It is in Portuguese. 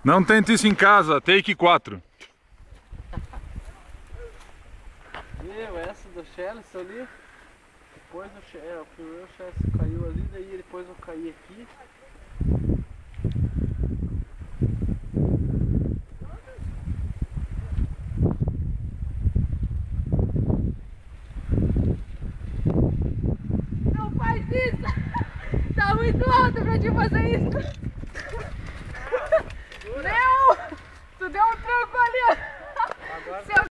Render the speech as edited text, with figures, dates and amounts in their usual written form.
Não tente isso em casa, take 4. Meu, essa do Chelsea ali. Depois o primeiro Chelsea caiu ali, daí depois eu caí aqui. Não faz isso! Tá muito alto pra te fazer isso! Meu! Tu deu um tranco ali! Agora Seu